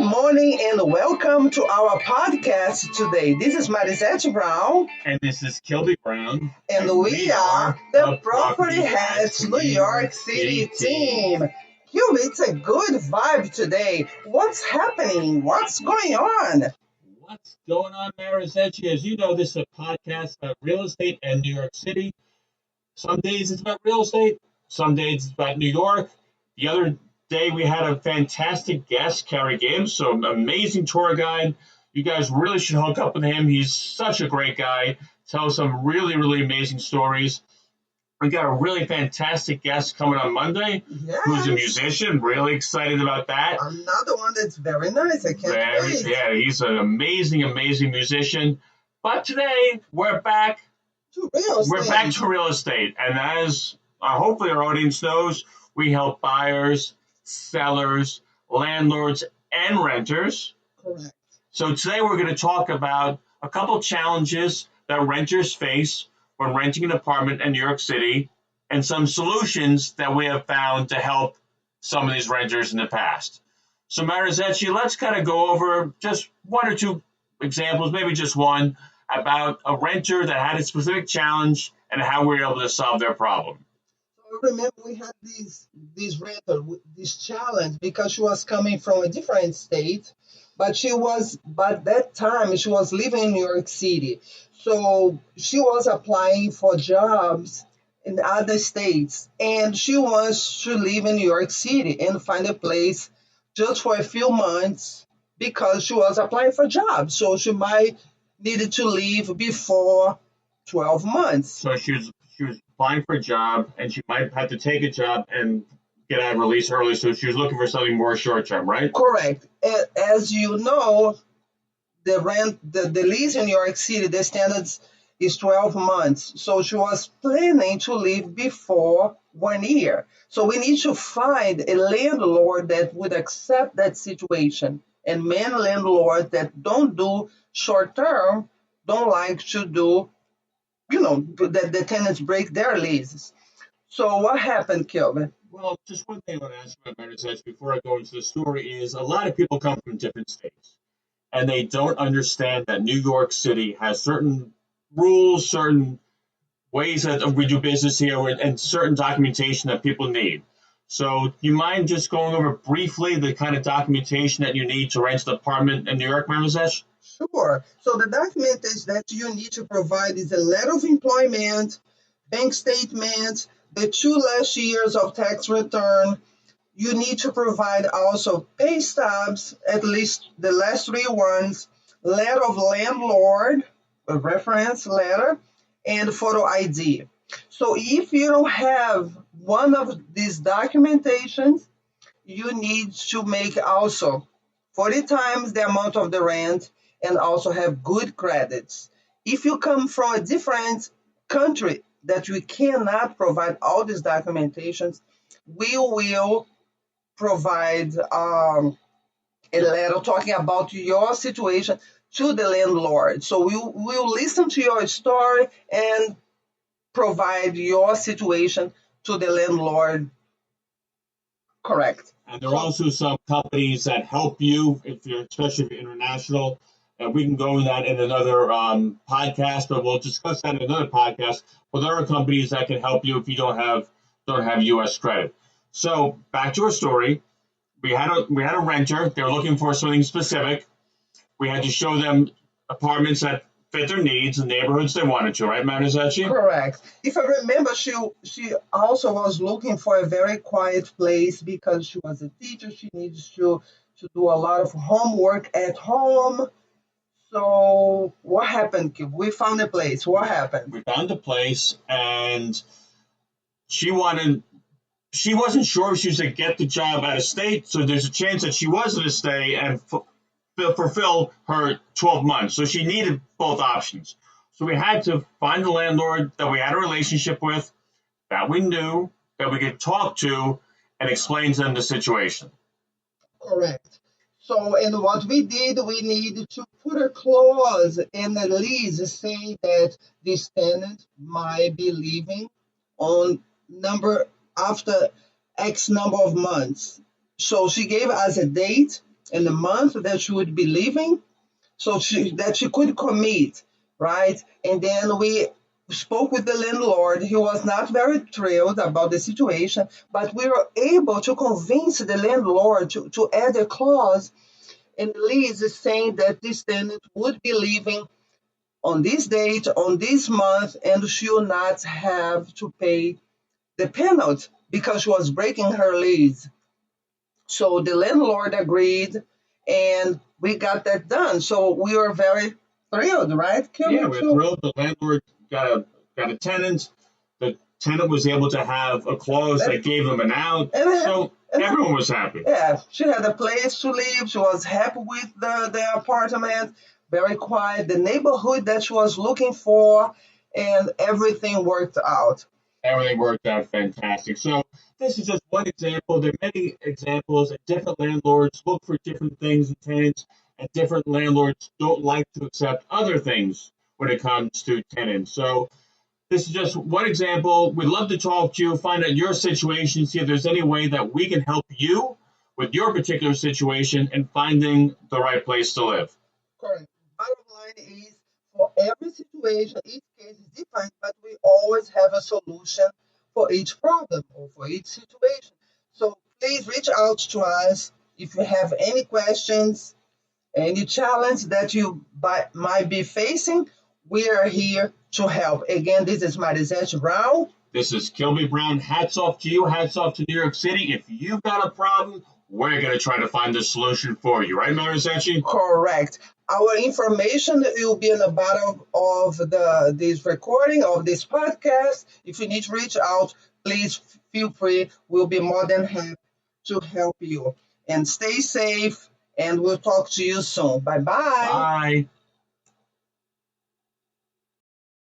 morning and welcome to our podcast today. This is Marizete Browne And this is Kilby Browne. and we are the Property Hats NYC Team. Kilby, it's a good vibe today. What's happening? What's going on? What's going on, Marizete? As you know, this is a podcast about real estate and New York City. Some days it's about real estate, some days it's about New York. The other day we had a fantastic guest, Carrie Gibbs, so an amazing tour guide. You guys really should hook up with him. He's such a great guy, tells some really, really amazing stories. We got a really fantastic guest coming on Monday, who's a musician. Really excited about that. Another one that's very nice. I can't wait. Yeah, he's an amazing, amazing musician. But today we're back. We're back to real estate, and as hopefully our audience knows, we help buyers, sellers, landlords, and renters. Correct. So today we're going to talk about a couple challenges that renters face when renting an apartment in New York City and some solutions that we have found to help some of these renters in the past. So Marizete, let's kind of go over just one or two examples, maybe just one, about a renter that had a specific challenge and how we were able to solve their problem. So remember, we had this renter, this challenge, because she was coming from a different state, but that time she was living in New York City. So she was applying for jobs in other states, and she wants to live in New York City and find a place just for a few months because she was applying for jobs. So she might needed to leave before 12 months. So she was applying for a job, and she might have to take a job and get out of release early. So she was looking for something more short term, right? Correct. As you know, the lease in New York City, the standards is 12 months. So she was planning to leave before 1 year. So we need to find a landlord that would accept that situation. And many landlords that don't do short term don't like to do, that the tenants break their leases. So what happened, Kilby? Well, just one thing I want to ask about Marizete before I go into the story is a lot of people come from different states, and they don't understand that New York City has certain rules, certain ways that we do business here, and certain documentation that people need. So you mind just going over briefly the kind of documentation that you need to rent an apartment in New York, Marizete? Sure. So the documentation that you need to provide is a letter of employment, bank statement, the 2 last years of tax return. You need to provide also pay stubs, at least the last 3 ones, letter of landlord, a reference letter, and photo ID. So if you don't have one of these documentations, you need to make also 40 times the amount of the rent and also have good credits. If you come from a different country that we cannot provide all these documentations, we will provide a letter talking about your situation to the landlord. So we will listen to your story and provide your situation to the landlord. Correct. And there are also some companies that help you, especially if you're international. And we can go into that in another podcast, but we'll discuss that in another podcast. But there are companies that can help you if you don't have U.S. credit. So back to our story. We had a renter. They were looking for something specific. We had to show them apartments that fit their needs, the neighborhoods they wanted to, right, Marizete? Correct. If I remember, she also was looking for a very quiet place because she was a teacher. She needs to do a lot of homework at home. So what happened? We found a place. What happened? We found a place, and she wasn't sure if she was going to get the job out of state. So there's a chance that she was going to stay and fulfill her 12 months. So she needed both options. So we had to find a landlord that we had a relationship with, that we knew, that we could talk to, and explain to them the situation. Correct. So, and what we did, we needed to put a clause in the lease saying that this tenant might be leaving on after X number of months. So she gave us a date in the month that she would be leaving, so that she could commit, right? And then we spoke with the landlord. He was not very thrilled about the situation, but we were able to convince the landlord to add a clause in the lease saying that this tenant would be leaving on this date, on this month, and she will not have to pay the penalty because she was breaking her lease. So the landlord agreed, and we got that done. So we were very thrilled, right? Yeah, we're thrilled. The landlord got a tenant. The tenant was able to have a clause that gave him an out. So everyone was happy. Yeah, she had a place to live. She was happy with the apartment, very quiet, the neighborhood that she was looking for, and everything worked out. Everything worked out fantastic. So this is just one example. There are many examples, and different landlords look for different things in tenants, and different landlords don't like to accept other things when it comes to tenants. So this is just one example. We'd love to talk to you, find out your situation, see if there's any way that we can help you with your particular situation and finding the right place to live. Correct. Bottom line is, for every situation, each case is different, but we always have a solution for each problem or for each situation. So please reach out to us if you have any questions, any challenge that you might be facing. We are here to help. Again, this is Marizete Browne. This is Kilby Browne. Hats off to you. Hats off to New York City. If you've got a problem, we're going to try to find the solution for you. Right, Marizete? Correct. Our information will be in the bottom of this recording of this podcast. If you need to reach out, please feel free. We'll be more than happy to help you. And stay safe, and we'll talk to you soon. Bye-bye. Bye.